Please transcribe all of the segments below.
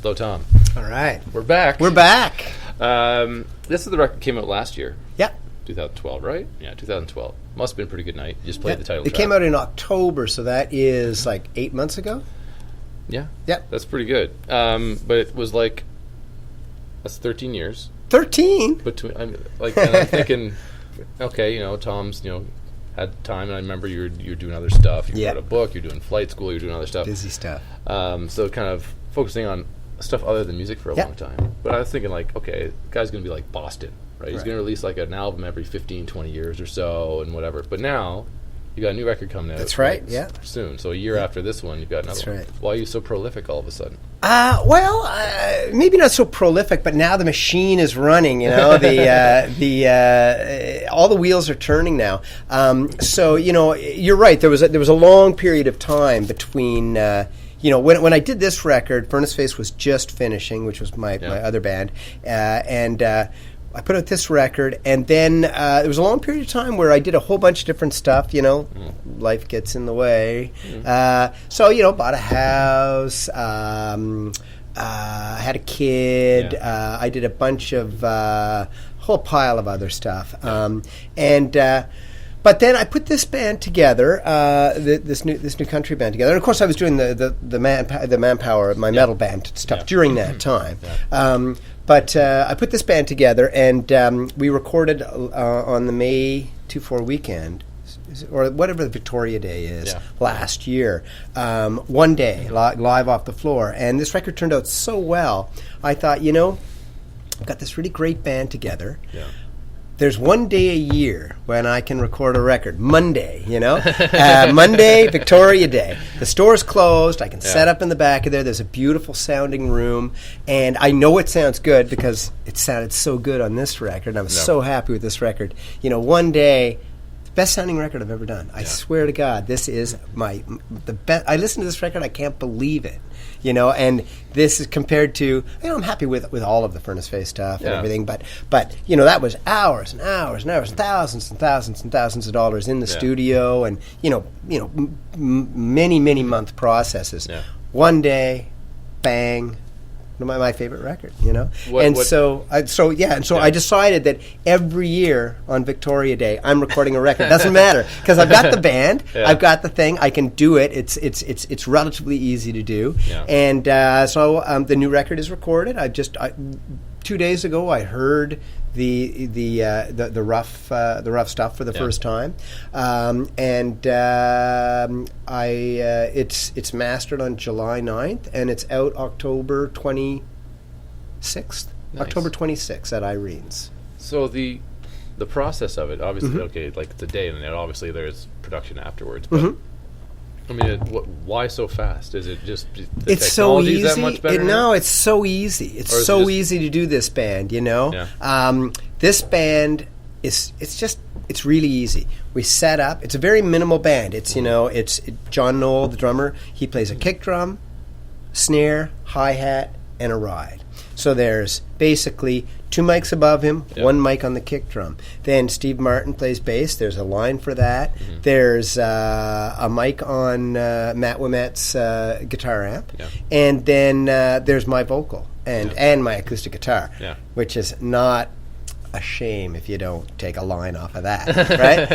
Slo Tom. All right. We're back. We're back. This is the record came out last year. Yeah. 2012, right? Yeah, 2012. Must have been a pretty good night. You just played the title track. It came out in October, so that is like 8 months ago. Yeah. Yeah. That's pretty good. But it was like, that's 13 years. 13? Between, and I'm thinking, okay, Tom's, had time, and I remember you were doing other stuff. You wrote a book, you're doing flight school, you're doing other stuff. Busy stuff. So kind of focusing on stuff other than music for a long time. But I was thinking okay, the guy's going to be like Boston, right? He's going to release like an album every 15, 20 years or so and whatever. But now, you got a new record coming out. That's right, soon. So a year after this one, you've got another one. Right. Why are you so prolific all of a sudden? Maybe not so prolific, but now the machine is running. All the wheels are turning now. So you're right. There was a long period of time between. When I did this record, Furnace Face was just finishing, which was my other band, and I put out this record, and then there was a long period of time where I did a whole bunch of different stuff. Life gets in the way. So bought a house, had a kid. I did a bunch of whole pile of other stuff, But then I put this band together, this new country band together, and of course I was doing the Manpower, my metal band stuff during that time. But I put this band together, and we recorded on the May 24 weekend, or whatever the Victoria Day is, last year, one day, live off the floor. And this record turned out so well, I thought, I've got this really great band together. Yeah. There's one day a year when I can record a record. Monday, Monday, Victoria Day. The store's closed. I can set up in the back of there. There's a beautiful sounding room. And I know it sounds good because it sounded so good on this record. And I was so happy with this record. One day, the best sounding record I've ever done. I swear to God, this is the best. I listen to this record, I can't believe it. And this is compared to, I'm happy with all of the Furnace Face stuff and everything, but that was hours and hours and hours, thousands and thousands and thousands of dollars in the studio, and many month processes. One day, bang. My favorite record, So I decided that every year on Victoria Day I'm recording a record. Doesn't matter because I've got the band, I've got the thing, I can do it. It's relatively easy to do, and so the new record is recorded. 2 days ago I heard the rough stuff for the first time, and it's mastered on July 9th, and it's out October 26th. Nice. October 26th at Irene's. So the process of it, obviously, like the day, and then obviously there's production afterwards, but. I mean, why so fast? Is it just the technology is that much better? No, it's so easy. It's so easy to do this band, This band it's really easy. We set up. It's a very minimal band. It's it's John Knoll, the drummer. He plays a kick drum, snare, hi-hat, and a ride. So there's basically 2 mics above him, 1 mic on the kick drum. Then Steve Martin plays bass. There's a line for that. There's a mic on Matt Wimet's guitar amp. And then there's my vocal and my acoustic guitar, which is not a shame if you don't take a line off of that, right?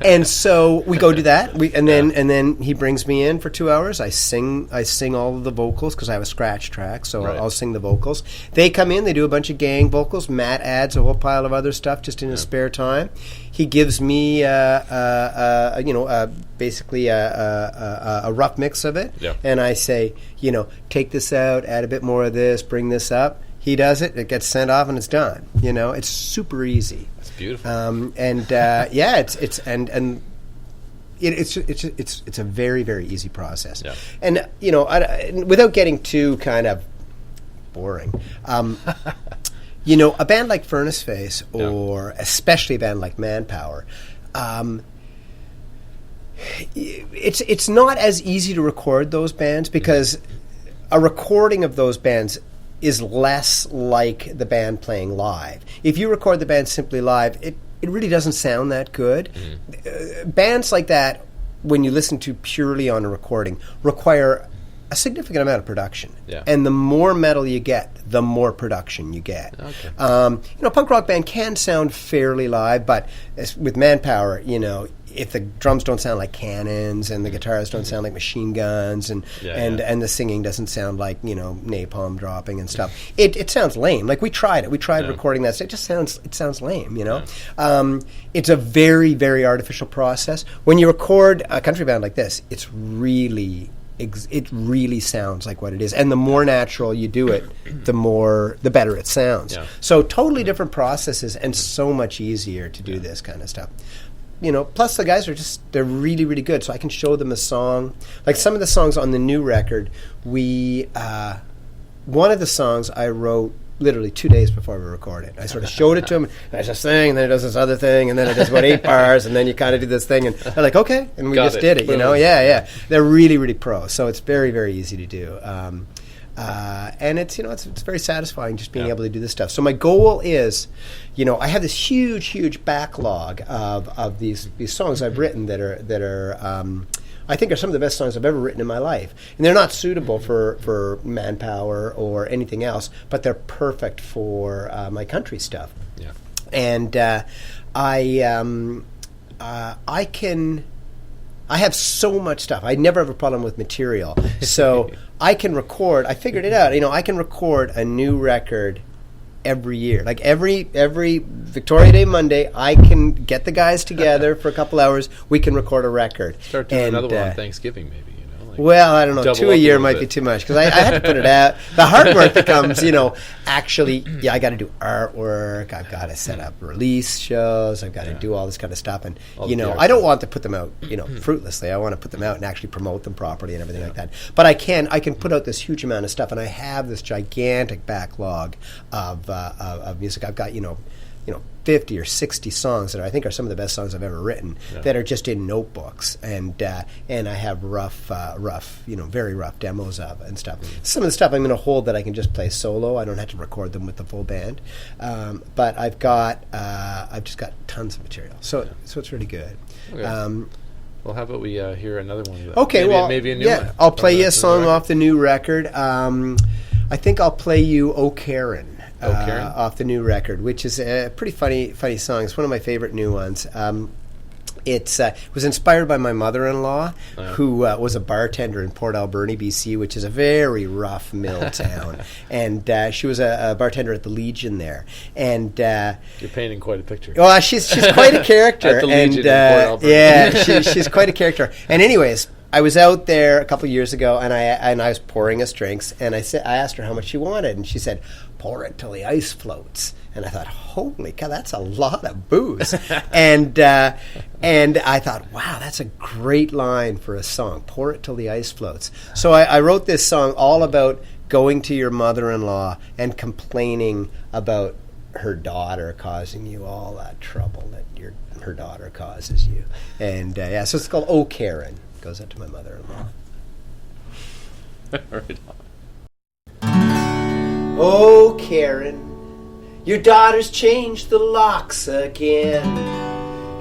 And so we go do that, and then he brings me in for 2 hours. I sing all of the vocals because I have a scratch track, so I'll sing the vocals. They come in, they do a bunch of gang vocals. Matt adds a whole pile of other stuff just in his spare time. He gives me basically a rough mix of it, and I say, take this out, add a bit more of this, bring this up. He does it. It gets sent off, and it's done. It's super easy. It's beautiful. It's a very, very easy process. Yeah. And without getting too kind of boring, a band like Furnace Face, or especially a band like Manpower, it's not as easy to record those bands because a recording of those bands is less like the band playing live. If you record the band simply live, it really doesn't sound that good. Bands like that, when you listen to purely on a recording, require a significant amount of production. Yeah. And the more metal you get, the more production you get. Okay. A punk rock band can sound fairly live, but with Manpower, if the drums don't sound like cannons and the guitars don't sound like machine guns and the singing doesn't sound like napalm dropping and stuff, it sounds lame. Like we tried it. We tried recording that. It sounds lame. It's a very, very artificial process. When you record a country band like this, it really sounds like what it is, and the more natural you do it, the better it sounds. Yeah. So totally different processes, and so much easier to do this kind of stuff. Plus the guys they're really, really good. So I can show them a song. Like some of the songs on the new record, one of the songs I wrote literally 2 days before we recorded. I sort of showed it to him, and I just sang, and then it does this other thing, and then it does about 8 bars, and then you kind of do this thing, and they're like, okay, and we just did it, Yeah. They're really, really pro, so it's very, very easy to do. And it's it's very satisfying just being able to do this stuff. So my goal is, I have this huge, huge backlog of these songs I've written that are I think are some of the best songs I've ever written in my life. And they're not suitable for Manpower or anything else, but they're perfect for my country stuff. Yeah. And I have so much stuff. I never have a problem with material. So I can record. I figured it out. I can record a new record every year. Like every Victoria Day Monday, I can get the guys together for a couple hours. We can record a record. Start doing another one on Thanksgiving, maybe. Well, I don't know. 2 a year might be too much because I have to put it out. The hard work becomes, actually, I got to do artwork. I've got to set up release shows. I've got to do all this kind of stuff. And, I don't want to put them out, fruitlessly. I want to put them out and actually promote them properly and everything like that. But I can put out this huge amount of stuff, and I have this gigantic backlog of music. I've got, 50 or 60 songs that I think are some of the best songs I've ever written that are just in notebooks, and I have rough, very rough demos of and stuff. Some of the stuff I'm going to hold that I can just play solo. I don't have to record them with the full band, but I've just got tons of material. So it's really good. Okay. Well, how about we hear another one? Okay, maybe a new one. I'll play you a song off the new record. I think I'll play you "Oh Karen." Off the new record, which is a pretty funny song. It's one of my favorite new ones. It was inspired by my mother-in-law, who was a bartender in Port Alberni, BC, which is a very rough mill town. And she was a bartender at the Legion there. And you're painting quite a picture. Well, she's quite a character. At the Legion in Port Alberni. She's quite a character. And anyways, I was out there a couple of years ago, and I was pouring us drinks, and I asked her how much she wanted, and she said, "Pour it till the ice floats." And I thought, holy cow, that's a lot of booze. and I thought, wow, that's a great line for a song. Pour it till the ice floats. So I wrote this song all about going to your mother-in-law and complaining about her daughter causing you all that trouble that her daughter causes you. And so it's called "Oh Karen." Goes out to my mother-in-law. Right on. Oh, Karen, your daughter's changed the locks again,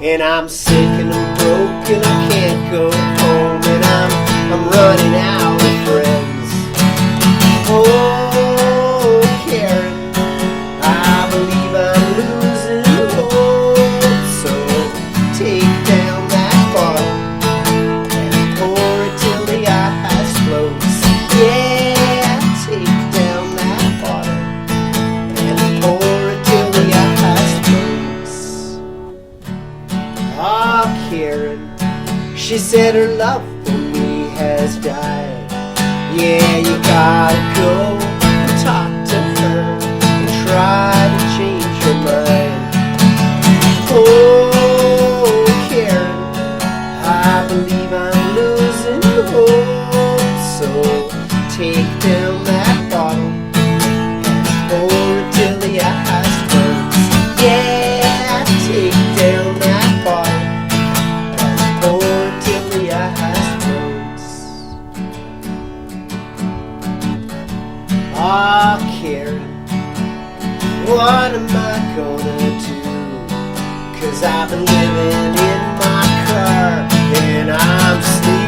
and I'm sick and I'm broken, I can't go home, and I'm running out of friends. Oh, Karen, I believe I'm losing hope, so take down that bottle and pour it till the ice floats. Yeah, take down that bottle and pour it till the ice floats. Ah, Karen, she said her love for me has died. Yeah, you gotta go and talk to her and try to change her mind. Oh, Karen, I believe I'm losing hope, so take down that bottle and pour it till the ice floats. Yeah, take down that bottle and pour it till the ice floats. Ah, Karen, what am I gonna do? 'Cause I've been living in my car and I'm sleeping